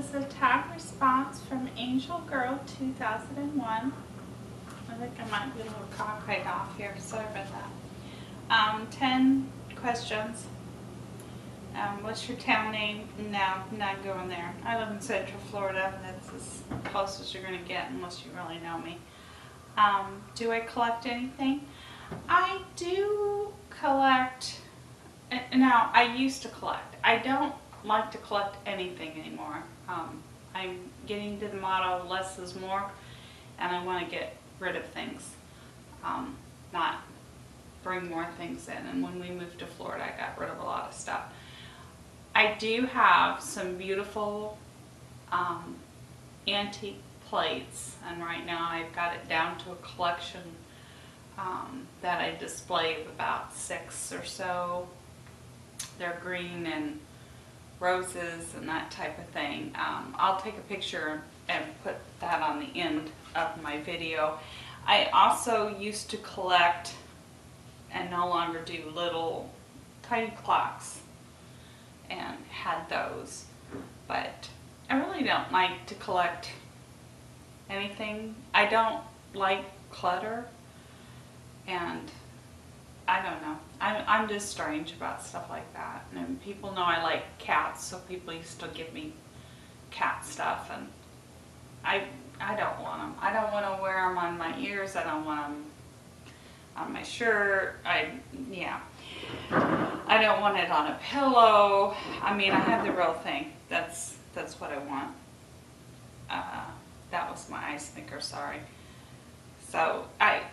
is a tag response from Angel Girl 2001. I think I might be a little cockeyed off here, sorry about that. 10 questions. What's your town name? No, not going there. I live in Central Florida. That's as close as you're going to get unless you really know me. Do I collect anything? I do collect. Now, I used to collect. I don't like to collect anything anymore. I'm getting to the motto, less is more, and I want to get rid of things, not bring more things in. And when we moved to Florida, I got rid of a lot of stuff. I do have some beautiful antique plates, and right now I've got it down to a collection that I display of about 6 or so. They're green and roses and that type of thing. I'll take a picture and put that on the end of my video. I also used to collect, and no longer do, little tiny clocks, and had those, but I really don't like to collect anything. I don't like clutter, and I don't know. I'm just strange about stuff like that. And people know I like cats, so people used to give me cat stuff, and I don't want them. I don't want to wear them on my ears. I don't want them on my shirt. I don't want it on a pillow. I mean, I have the real thing. That's what I want. That was my ice maker, sorry. So I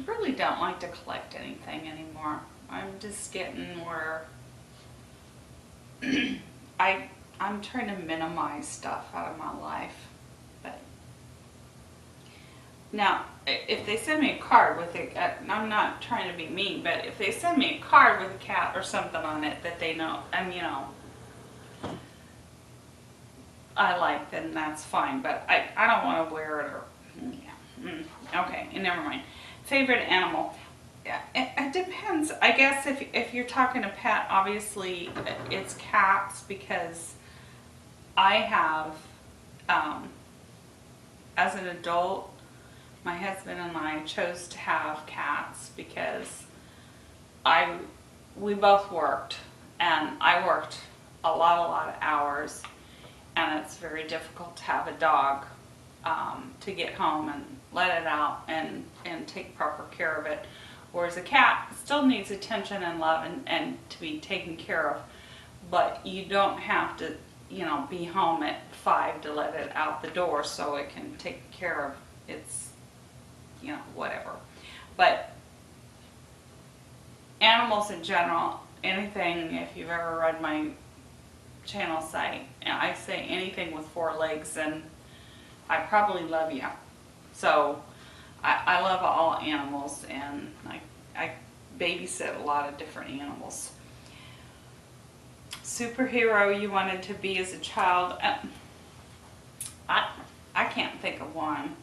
really don't like to collect anything anymore. I'm just getting where I'm trying to minimize stuff out of my life. But now, if they send me a card with it, I'm not trying to be mean, but if they send me a card with a cat or something on it that they know, I like, then that's fine. But I don't want to wear it or, okay, never mind. Favorite animal? It depends. I guess if you're talking a pet, obviously it's cats, because I have, as an adult, my husband and I chose to have cats because we both worked, and I worked a lot of hours, and it's very difficult to have a dog to get home and let it out and take proper care of it. Whereas a cat still needs attention and love and to be taken care of, but you don't have to, be home at 5 to let it out the door so it can take care of its, whatever. But animals in general, anything, if you've ever read my channel site, I say anything with 4 legs, and I probably love you. So I love all animals, and I babysit a lot of different animals. Superhero you wanted to be as a child? I can't think of one.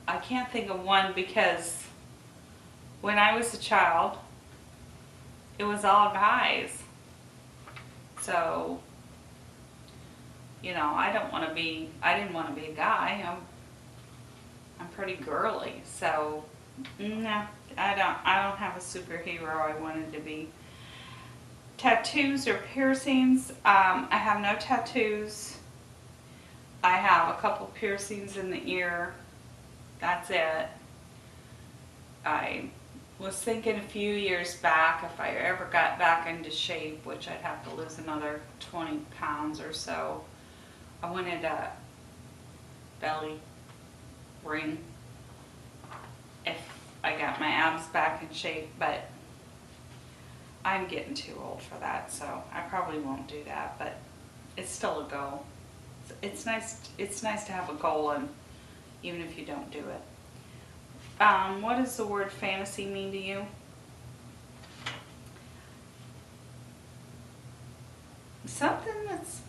I can't think of one because when I was a child, it was all guys. So, I didn't want to be a guy. I'm pretty girly, so no, I don't have a superhero I wanted to be. Tattoos or piercings? I have no tattoos. I have a couple piercings in the ear. That's it. I was thinking a few years back, if I ever got back into shape, which I'd have to lose another 20 pounds or so, I wanted a belly ring if I got my abs back in shape, but I'm getting too old for that, so I probably won't do that, but it's still a goal. It's nice to have a goal, and even if you don't do it. What does the word fantasy mean to you? Something that's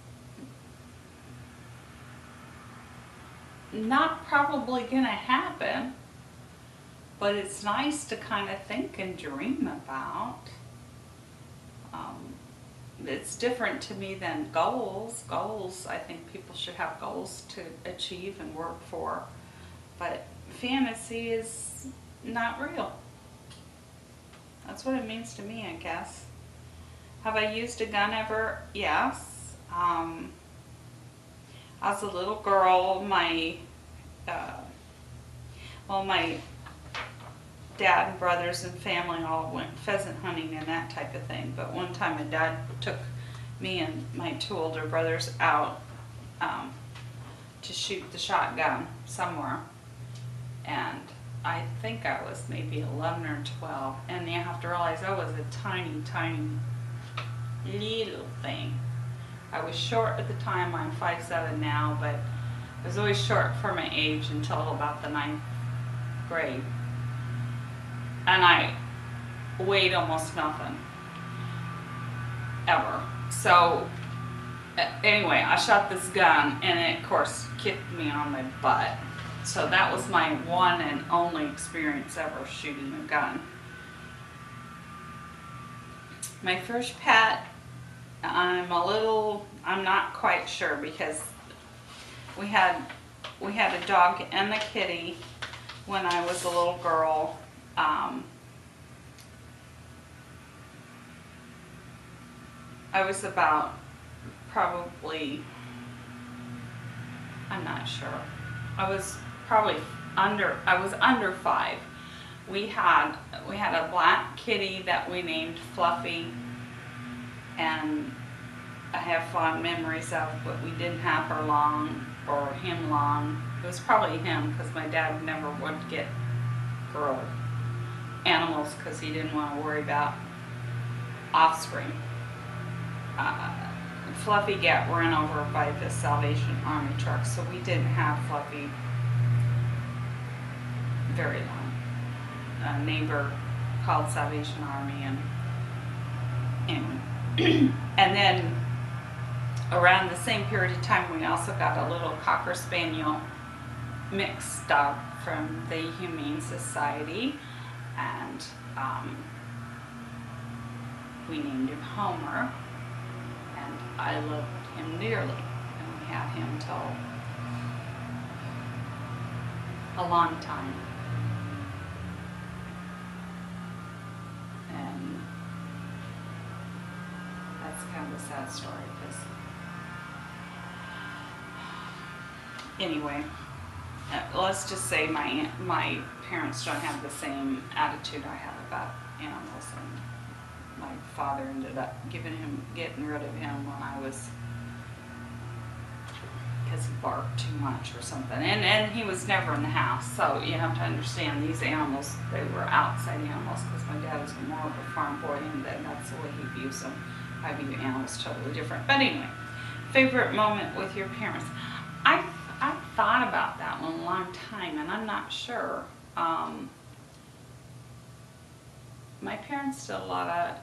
not probably gonna happen, but it's nice to kind of think and dream about. it's different to me than goals. Goals, I think people should have goals to achieve and work for. But fantasy is not real. That's what it means to me, I guess. Have I used a gun ever? Yes. As a little girl, my dad and brothers and family all went pheasant hunting and that type of thing. But one time my dad took me and my 2 older brothers out to shoot the shotgun somewhere. And I think I was maybe 11 or 12. And you have to realize I was a tiny, tiny little thing. I was short at the time. I'm 5'7" now, but I was always short for my age until about the 9th grade. And I weighed almost nothing, ever. So anyway, I shot this gun and it of course kicked me on my butt. So that was my one and only experience ever shooting a gun. My first pet, I'm not quite sure, because we had a dog and a kitty when I was a little girl. I was about probably, I'm not sure. I was under 5. We had a black kitty that we named Fluffy, and I have fond memories of, but we didn't have her long, or him long. It was probably him, because my dad never would get girl animals because he didn't want to worry about offspring. Fluffy got run over by the Salvation Army truck, so we didn't have Fluffy very long. A neighbor called Salvation Army, and then around the same period of time we also got a little Cocker Spaniel mixed dog from the Humane Society, and we named him Homer, and I loved him dearly, and we had him till a long time. And that's kind of a sad story, because anyway, let's just say my parents don't have the same attitude I have about animals, and my father ended up getting rid of him when I was, because he barked too much or something, and he was never in the house. So you have to understand, these animals, they were outside animals, because my dad was more of a farm boy, and then that's the way he views them. I view animals totally different. But anyway, favorite moment with your parents. I thought about that one a long time, and I'm not sure. My parents did a lot of,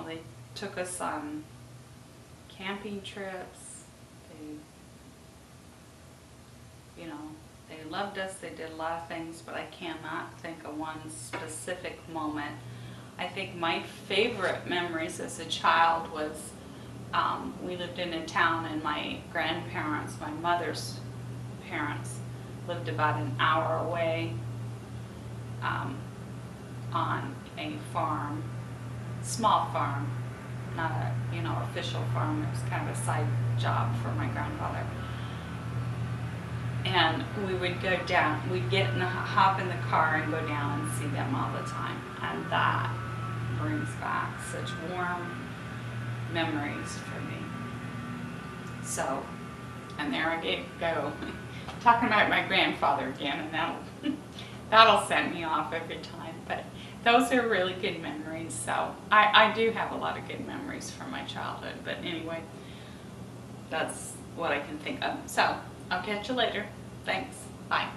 they took us on camping trips. They loved us. They did a lot of things, but I cannot think of one specific moment. I think my favorite memories as a child was, we lived in a town, and my grandparents, my mother's parents, lived about an hour away on a farm, small farm, not a official farm. It was kind of a side job for my grandfather. And we would go down, we'd hop in the car and go down and see them all the time. And that brings back such warm memories for me. So, and there I go, talking about my grandfather again, and that'll set me off every time. But those are really good memories. So I do have a lot of good memories from my childhood. But anyway, that's what I can think of. So I'll catch you later. Thanks. Bye.